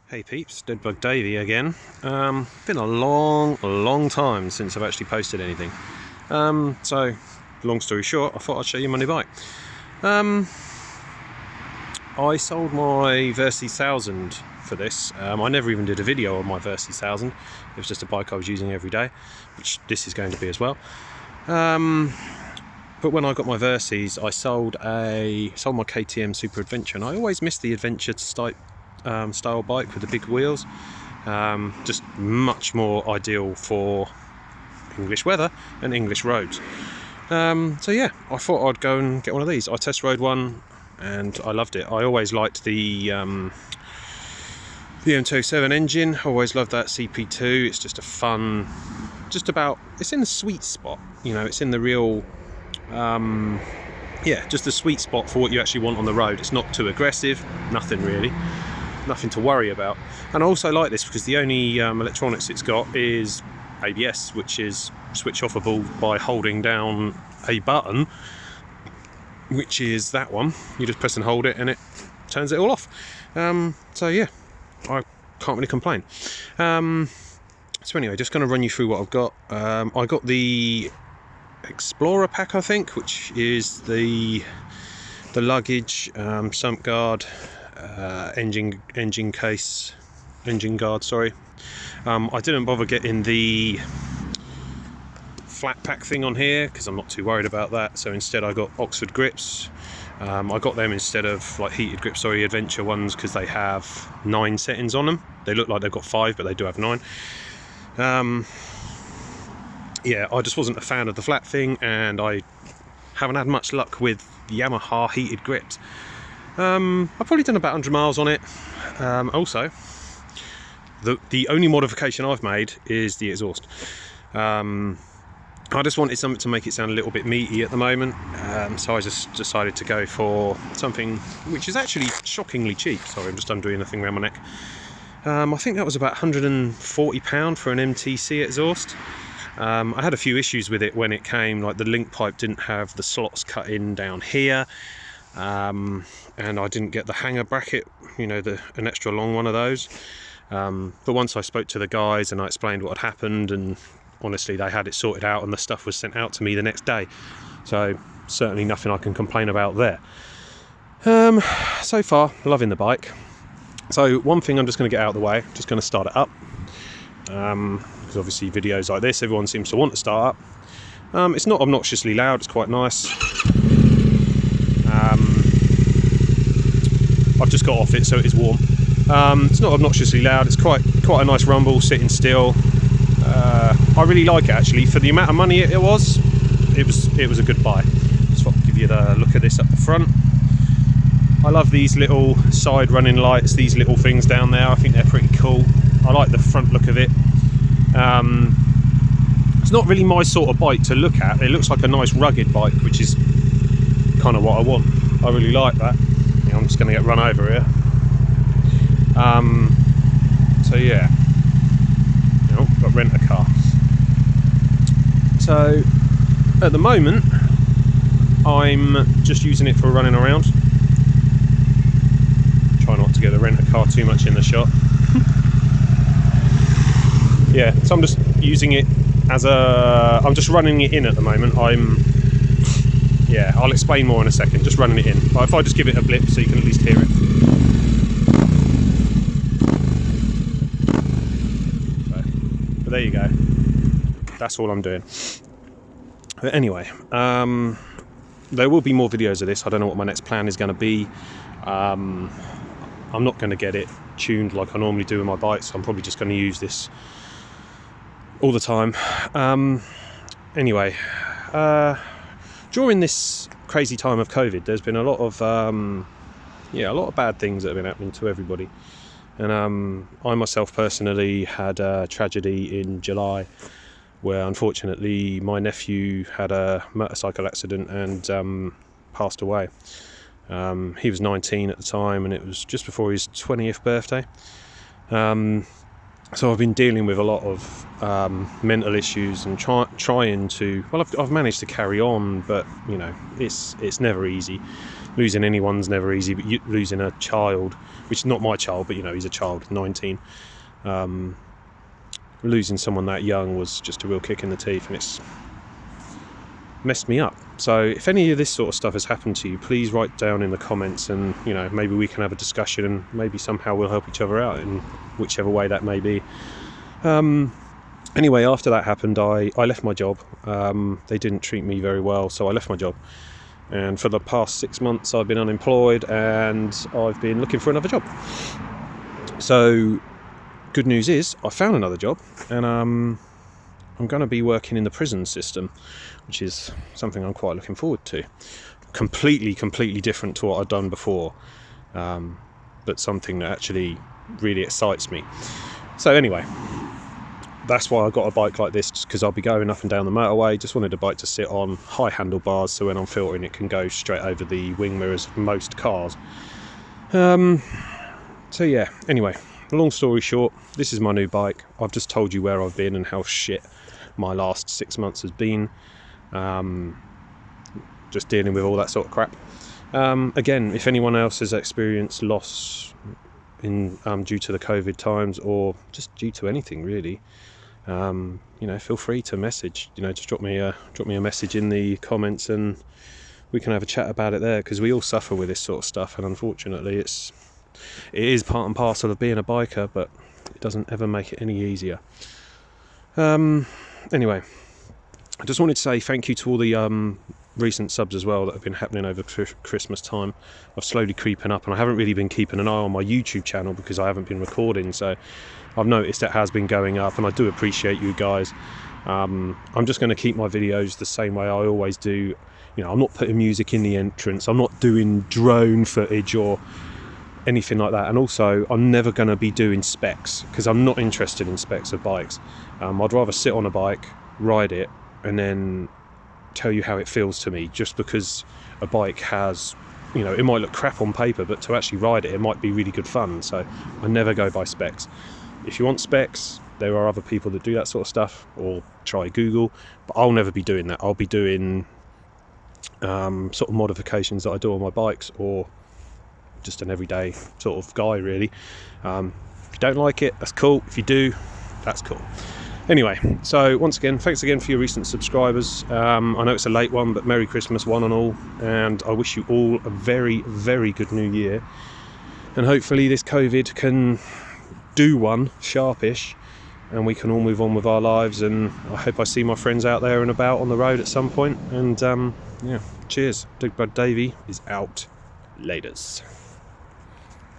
Hey peeps, Deadbug Davey again. Been a long time since I've actually posted anything. So, long story short, I thought I'd show you my new bike. I sold my Versy 1000 for this. I never even did a video on my Versy 1000. It was just a bike I was using every day, which this is going to be as well. But when I got my Versys, I sold my KTM Super Adventure, and I always missed the adventure style bike with the big wheels. Just much more ideal for English weather and English roads. So yeah, I thought I'd go and get one of these. I test rode one and I loved it. I always liked the M207 engine. I always loved that CP2. It's just a fun, it's in the sweet spot, you know, it's in the real yeah, just the sweet spot for what you actually want on the road. It's not too aggressive, nothing really, nothing to worry about. And I also like this because the only electronics it's got is ABS, which is switch offable by holding down a button, which is that one. You just press and hold it and it turns it all off. So yeah, I can't really complain. So anyway, just going to run you through what I've got. I got the Explorer pack, I think, which is the luggage, sump guard, engine guard, sorry. I didn't bother getting the flat pack thing on here because I'm not too worried about that, so instead I got Oxford grips. I got them instead of like heated grips, sorry, adventure ones, because they have 9 settings on them. They look like they've got 5, but they do have 9. Yeah, I just wasn't a fan of the flat thing, and I haven't had much luck with Yamaha heated grips. I've probably done about 100 miles on it. Also, the only modification I've made is the exhaust. I just wanted something to make it sound a little bit meaty at the moment, so I just decided to go for something which is actually shockingly cheap. Sorry, I'm just undoing the thing around my neck. I think that was about £140 for an MTC exhaust. I had a few issues with it when it came, like the link pipe didn't have the slots cut in down here, and I didn't get the hanger bracket, you know, an extra long one of those. But once I spoke to the guys and I explained what had happened, and honestly they had it sorted out and the stuff was sent out to me the next day, so certainly nothing I can complain about there. So far, loving the bike. So one thing I'm just going to get out of the way, just going to start it up. Because obviously videos like this, everyone seems to want to start up. It's not obnoxiously loud, it's quite nice. I've just got off it, so it is warm. It's not obnoxiously loud, it's quite a nice rumble, sitting still. I really like it actually. For the amount of money it was a good buy. Just thought I'd give you the look at this up the front. I love these little side running lights, these little things down there. I think they're pretty cool. I like the front look of it. It's not really my sort of bike to look at. It looks like a nice rugged bike, which is kind of what I want. I really like that. Yeah, I'm just going to get run over here. So yeah, got to rent a car. So at the moment I'm just using it for running around. Try not to get the rent a car too much in the shot. Yeah, so I'm just using it as I'm just running it in at the moment. Yeah, I'll explain more in a second, just running it in. But if I just give it a blip so you can at least hear it. But there you go. That's all I'm doing. But anyway, there will be more videos of this. I don't know what my next plan is going to be. I'm not going to get it tuned like I normally do with my bikes. I'm probably just going to use this all the time. Anyway, during this crazy time of COVID, there's been a lot of a lot of bad things that have been happening to everybody. And I myself personally had a tragedy in July where unfortunately my nephew had a motorcycle accident and passed away. He was 19 at the time, and it was just before his 20th birthday. So I've been dealing with a lot of mental issues and trying to, well, I've managed to carry on, but you know, it's never easy. losing anyone's never easy, but losing a child, which is not my child, but you know, he's a child, 19. Losing someone that young was just a real kick in the teeth, and it's messed me up. So if any of this sort of stuff has happened to you, please write down in the comments, and you know, maybe we can have a discussion, and maybe somehow we'll help each other out in whichever way that may be. Anyway, after that happened, I left my job. They didn't treat me very well, so I left my job, and for the past 6 months I've been unemployed, and I've been looking for another job. So good news is I found another job, and I'm going to be working in the prison system, which is something I'm quite looking forward to. Completely different to what I've done before, but something that actually really excites me. So anyway, that's why I got a bike like this, just because I'll be going up and down the motorway. Just wanted a bike to sit on, high handlebars, so when I'm filtering it can go straight over the wing mirrors of most cars. So yeah, anyway, long story short, this is my new bike. I've just told you where I've been and how shit my last 6 months has been. Just dealing with all that sort of crap. Again, if anyone else has experienced loss in due to the COVID times, or just due to anything really, you know, feel free to message. You know, just drop me a message in the comments, and we can have a chat about it there, because we all suffer with this sort of stuff, and unfortunately it is part and parcel of being a biker, but it doesn't ever make it any easier. Anyway, I just wanted to say thank you to all the recent subs as well that have been happening over Christmas time. I've slowly creeping up, and I haven't really been keeping an eye on my YouTube channel because I haven't been recording, so I've noticed it has been going up, and I do appreciate you guys. I'm just going to keep my videos the same way I always do. You know, I'm not putting music in the entrance, I'm not doing drone footage or anything like that, and also I'm never going to be doing specs, because I'm not interested in specs of bikes. I'd rather sit on a bike, ride it, and then tell you how it feels to me, just because a bike has, you know, it might look crap on paper, but to actually ride it, it might be really good fun. So I never go by specs. If you want specs, there are other people that do that sort of stuff, or try Google, but I'll never be doing that. I'll be doing sort of modifications that I do on my bikes, or just an everyday sort of guy really. If you don't like it, that's cool. If you do, that's cool. Anyway, so once again, thanks again for your recent subscribers. I know it's a late one, but Merry Christmas one and all, and I wish you all a very good new year, and hopefully this COVID can do one sharpish, and we can all move on with our lives, and I hope I see my friends out there and about on the road at some point. And yeah, cheers. Big Bud Davey is out. Laters.